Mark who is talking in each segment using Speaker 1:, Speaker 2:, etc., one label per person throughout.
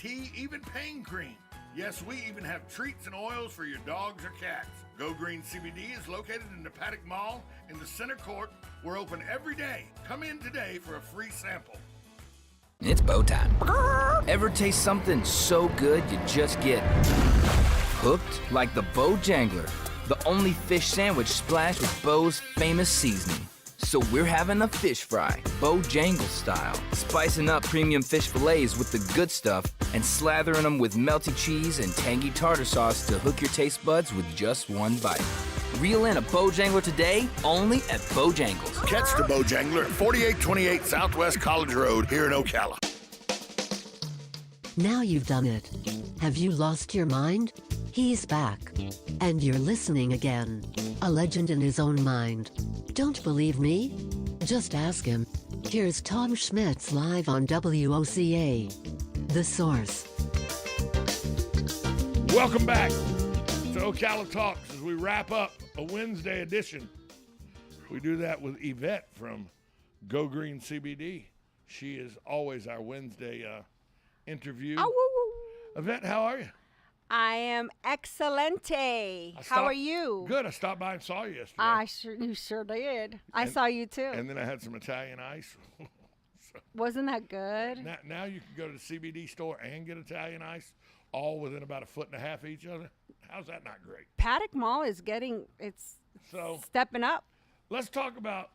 Speaker 1: tea, even pain cream. Yes, we even have treats and oils for your dogs or cats. Go Green CBD is located in the Paddock Mall in the center court. We're open every day. Come in today for a free sample.
Speaker 2: It's bow time. Ever taste something so good you just get hooked? Like the Bojangler, the only fish sandwich splashed with Bo's famous seasoning. So we're having a fish fry, Bojangle style, spicing up premium fish fillets with the good stuff and slathering them with melty cheese and tangy tartar sauce to hook your taste buds with just one bite. Reel in a Bojangler today, only at Bojangles.
Speaker 1: Catch the Bojangler at 4828 Southwest College Road here in Ocala.
Speaker 3: Now you've done it. Have you lost your mind? He's back. And you're listening again. A legend in his own mind. Don't believe me? Just ask him. Here's Tom Schmitz live on WOCA. The Source.
Speaker 1: Welcome back to Ocala Talks as we wrap up a Wednesday edition. We do that with Yvette from Go Green CBD. She is always our Wednesday interview. Yvette, how are you?
Speaker 4: I am excelente. How are you?
Speaker 1: Good. I stopped by and saw you yesterday.
Speaker 4: You sure did. I saw you too.
Speaker 1: And then I had some Italian ice.
Speaker 4: Wasn't that good?
Speaker 1: Now you can go to the CBD store and get Italian ice, all within about 1.5 feet of each other. How's that not great?
Speaker 4: Paddock Mall is stepping up.
Speaker 1: Let's talk about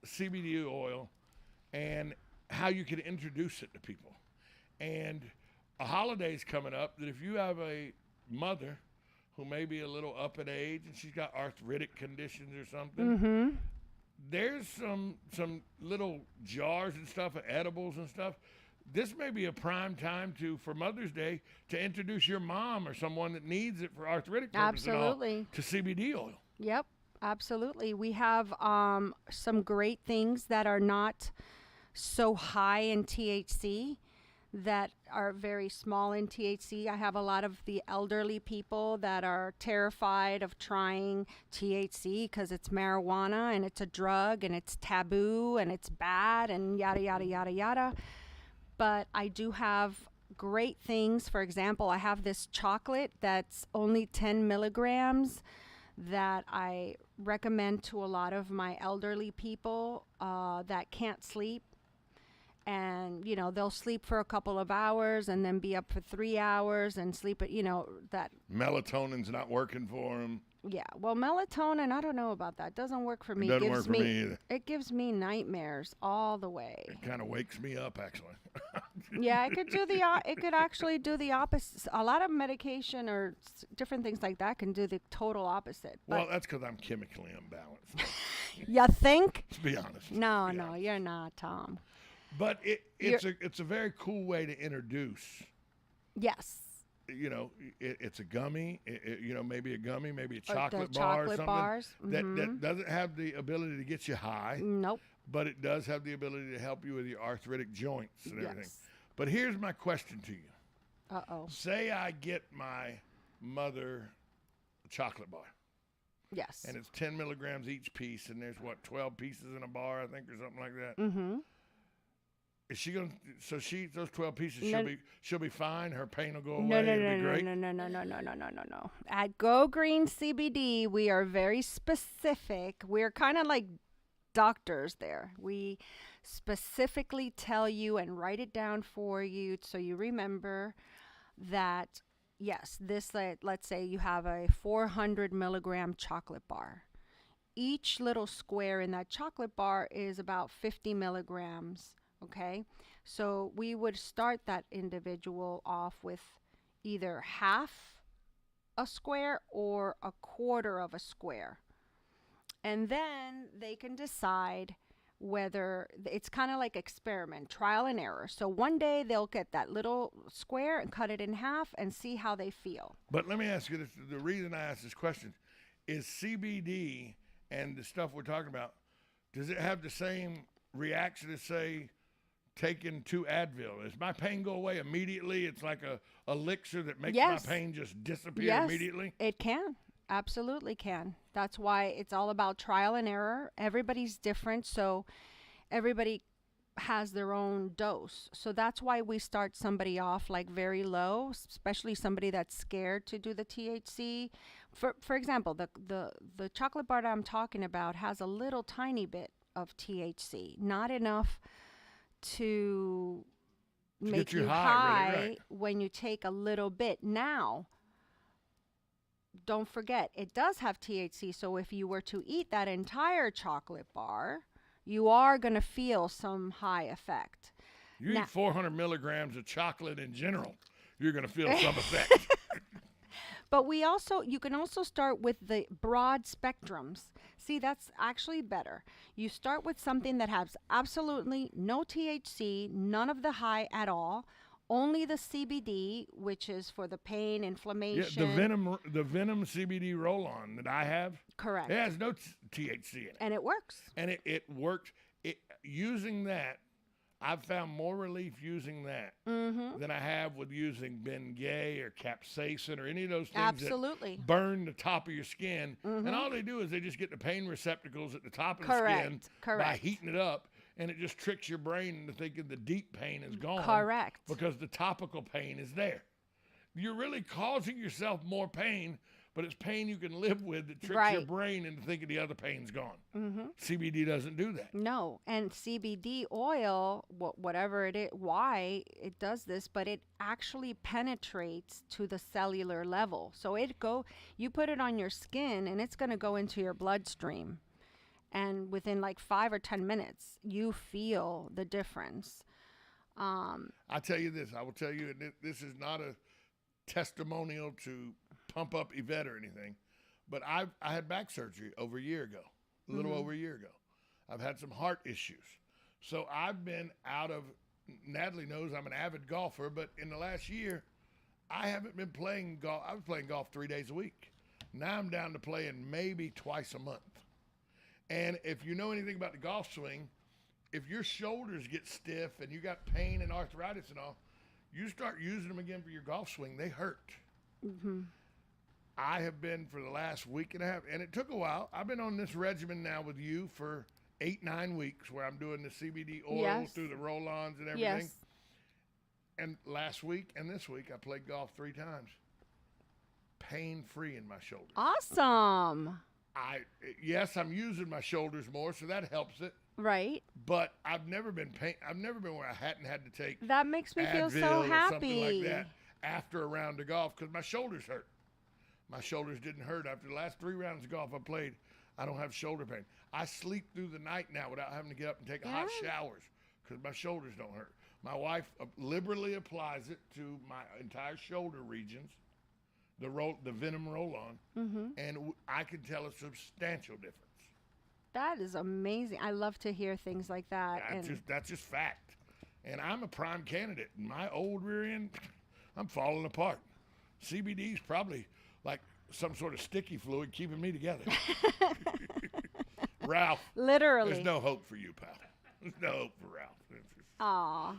Speaker 1: CBD oil and how you can introduce it to people. And a holiday's coming up that if you have a mother who may be a little up in age and she's got arthritic conditions or something, there's some little jars and stuff, edibles and stuff. This may be a prime time for Mother's Day to introduce your mom or someone that needs it for arthritic purposes to CBD oil.
Speaker 4: Yep, absolutely. We have some great things that are not so high in THC, that are very small in THC. I have a lot of the elderly people that are terrified of trying THC because it's marijuana and it's a drug and it's taboo and it's bad and yada, yada, yada, yada. But I do have great things. For example, I have this chocolate that's only 10 milligrams that I recommend to a lot of my elderly people that can't sleep. And, they'll sleep for a couple of hours and then be up for 3 hours and sleep at, that.
Speaker 1: Melatonin's not working for them.
Speaker 4: Yeah. Well, melatonin, I don't know about that. Doesn't work for me.
Speaker 1: It doesn't work for me either.
Speaker 4: It gives me nightmares all the way.
Speaker 1: It kind of wakes me up, actually.
Speaker 4: Yeah, it could actually do the opposite. A lot of medication or different things like that can do the total opposite.
Speaker 1: Well, that's because I'm chemically imbalanced.
Speaker 4: You think?
Speaker 1: To be honest.
Speaker 4: No, you're not, Tom.
Speaker 1: But it's a very cool way to introduce.
Speaker 4: Yes.
Speaker 1: It's a gummy. Maybe a gummy, maybe a chocolate
Speaker 4: bar
Speaker 1: bar or
Speaker 4: chocolate
Speaker 1: something.
Speaker 4: Bars.
Speaker 1: That doesn't have the ability to get you high.
Speaker 4: Nope.
Speaker 1: But it does have the ability to help you with your arthritic joints and everything.
Speaker 4: Yes.
Speaker 1: But here's my question to you.
Speaker 4: Uh-oh.
Speaker 1: Say I get my mother a chocolate bar.
Speaker 4: Yes.
Speaker 1: And it's 10 milligrams each piece, and there's 12 pieces in a bar, I think, or something like that.
Speaker 4: Mm-hmm.
Speaker 1: Is she gonna? So those 12 pieces, she'll be fine. Her pain will go away.
Speaker 4: No.
Speaker 1: It'll be great.
Speaker 4: No. At Go Green CBD, we are very specific. We're kind of like doctors there. We specifically tell you and write it down for you so you remember that. Yes, this. Let's say you have a 400 milligram chocolate bar. Each little square in that chocolate bar is about 50 milligrams. Okay, so we would start that individual off with either half a square or a quarter of a square. And then they can decide whether it's kind of like experiment, trial and error. So one day they'll get that little square and cut it in half and see how they feel.
Speaker 1: But let me ask you this. The reason I ask this question is CBD and the stuff we're talking about, does it have the same reaction as, say, taking 2 Advil? Does my pain go away immediately? It's like a elixir that makes my pain just disappear immediately?
Speaker 4: It can. Absolutely can. That's why it's all about trial and error. Everybody's different, so everybody has their own dose. So that's why we start somebody off like very low, especially somebody that's scared to do the THC. For example, the chocolate bar that I'm talking about has a little tiny bit of THC, not enough to make
Speaker 1: you
Speaker 4: you
Speaker 1: high, really, right.
Speaker 4: when you take a little bit. Now, don't forget, it does have THC, so if you were to eat that entire chocolate bar, you are going to feel some high effect.
Speaker 1: You
Speaker 4: Now-
Speaker 1: eat 400 milligrams of chocolate in general, you're going to feel some effect.
Speaker 4: But you can also start with the broad spectrums. See, that's actually better. You start with something that has absolutely no THC, none of the high at all, only the CBD, which is for the pain,
Speaker 1: Yeah,
Speaker 4: inflammation.
Speaker 1: the Venom CBD roll-on that I have,
Speaker 4: Correct.
Speaker 1: it has no THC in it.
Speaker 4: And it works.
Speaker 1: And it worked. Using that, I've found more relief using that than I have with using Bengay or capsaicin or any of those things
Speaker 4: Absolutely.
Speaker 1: that burn the top of your skin. And all they do is they just get the pain receptacles at the top of the skin by
Speaker 4: Correct.
Speaker 1: heating it up, and it just tricks your brain into thinking the deep pain is gone.
Speaker 4: Correct.
Speaker 1: Because the topical pain is there. You're really causing yourself more pain, but it's pain you can live with that tricks your
Speaker 4: Right.
Speaker 1: brain into thinking the other pain's gone. CBD doesn't do that.
Speaker 4: No, and CBD oil, whatever it is, why it does this, but it actually penetrates to the cellular level. So you put it on your skin, and it's going to go into your bloodstream, and within like 5 or 10 minutes, you feel the difference.
Speaker 1: I tell you this, I will tell you, and this is not a testimonial to pump up Yvette or anything, but I had back surgery over a year ago, a little over a year ago. I've had some heart issues. So I've been out of, Natalie knows I'm an avid golfer, but in the last year, I haven't been playing golf. I was playing golf 3 days a week. Now I'm down to playing maybe twice a month. And if you know anything about the golf swing, if your shoulders get stiff and you got pain and arthritis and all, you start using them again for your golf swing, they hurt. I have been for the last week and a half, and it took a while. I've been on this regimen now with you for 8-9 weeks where I'm doing the CBD oil
Speaker 4: Yes.
Speaker 1: through the roll-ons and everything.
Speaker 4: Yes.
Speaker 1: And last week and this week, I played golf 3 times. Pain-free in my shoulders.
Speaker 4: Awesome.
Speaker 1: Yes, I'm using my shoulders more, so that helps it.
Speaker 4: Right.
Speaker 1: But I've never been where I hadn't had to take
Speaker 4: That makes me feel
Speaker 1: Advil
Speaker 4: so
Speaker 1: or
Speaker 4: happy.
Speaker 1: something like that after a round of golf because my shoulders hurt. My shoulders didn't hurt after the last 3 rounds of golf I played. I don't have shoulder pain. I sleep through the night now without having to get up and take hot showers because my shoulders don't hurt. My wife liberally applies it to my entire shoulder regions, the Venom roll-on, and I can tell a substantial difference.
Speaker 4: That is amazing. I love to hear things like that.
Speaker 1: That's just fact. And I'm a prime candidate. My old rear end, I'm falling apart. CBD's probably like some sort of sticky fluid keeping me together. Ralph.
Speaker 4: Literally.
Speaker 1: There's no hope for you, pal. There's no hope for Ralph.
Speaker 4: Aw.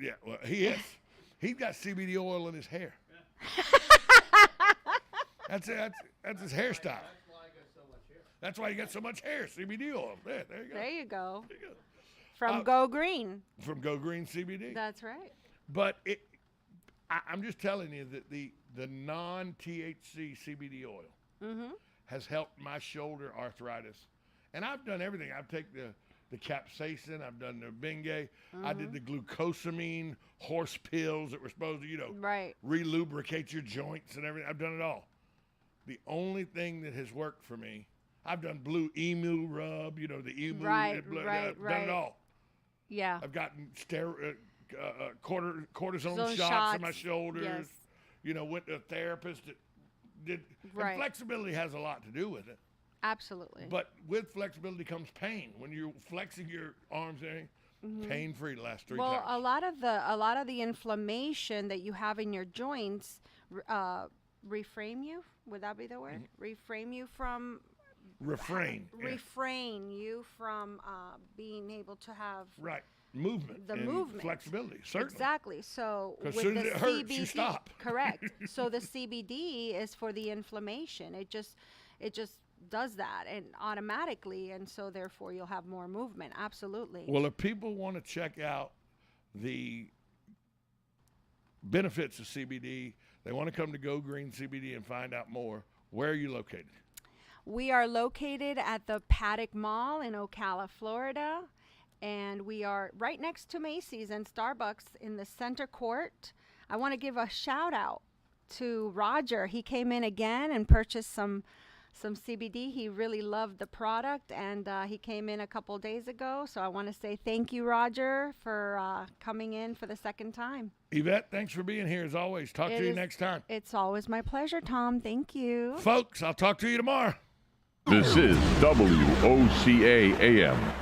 Speaker 1: Yeah, well, he is. He's got CBD oil in his hair. That's his hairstyle. That's why you got so much hair. CBD oil. There you go.
Speaker 4: There you go.
Speaker 1: There you go.
Speaker 4: From Go Green.
Speaker 1: From Go Green CBD.
Speaker 4: That's right.
Speaker 1: But I'm just telling you that the non-THC CBD oil has helped my shoulder arthritis. And I've done everything. I've taken the capsaicin. I've done the Bengay. I did the glucosamine horse pills that were supposed to,
Speaker 4: Right.
Speaker 1: relubricate your joints and everything. I've done it all. The only thing that has worked for me, I've done blue emu rub, the emu.
Speaker 4: Right,
Speaker 1: I've done it all.
Speaker 4: Yeah.
Speaker 1: I've gotten cortisone
Speaker 4: Those
Speaker 1: shots in
Speaker 4: shots,
Speaker 1: my shoulders.
Speaker 4: yes.
Speaker 1: Went to a therapist that did.
Speaker 4: Right.
Speaker 1: And flexibility has a lot to do with it.
Speaker 4: Absolutely.
Speaker 1: But with flexibility comes pain. When you're flexing your arms and everything, pain-free the last 3
Speaker 4: well,
Speaker 1: times.
Speaker 4: a lot of the inflammation that you have in your joints reframe you. Would that be the word? Reframe you from
Speaker 1: Refrain. yeah.
Speaker 4: refrain you from being able to have
Speaker 1: Right. Movement.
Speaker 4: the
Speaker 1: and
Speaker 4: movement.
Speaker 1: Flexibility. Certainly.
Speaker 4: Exactly. So
Speaker 1: 'Cause
Speaker 4: with
Speaker 1: soon
Speaker 4: the
Speaker 1: as it hurts,
Speaker 4: CBD,
Speaker 1: you stop.
Speaker 4: correct. So the CBD is for the inflammation. It just does that and automatically, and so therefore you'll have more movement. Absolutely.
Speaker 1: Well, if people want to check out the benefits of CBD, they want to come to Go Green CBD and find out more, where are you located?
Speaker 4: We are located at the Paddock Mall in Ocala, Florida, and we are right next to Macy's and Starbucks in the center court. I want to give a shout out to Roger. He came in again and purchased some CBD. He really loved the product, and he came in a couple days ago. So I want to say thank you, Roger, for coming in for the second time.
Speaker 1: Yvette, thanks for being here as always. Talk to you next time.
Speaker 4: It's always my pleasure, Tom. Thank you.
Speaker 1: Folks, I'll talk to you tomorrow.
Speaker 5: This is WOCA AM.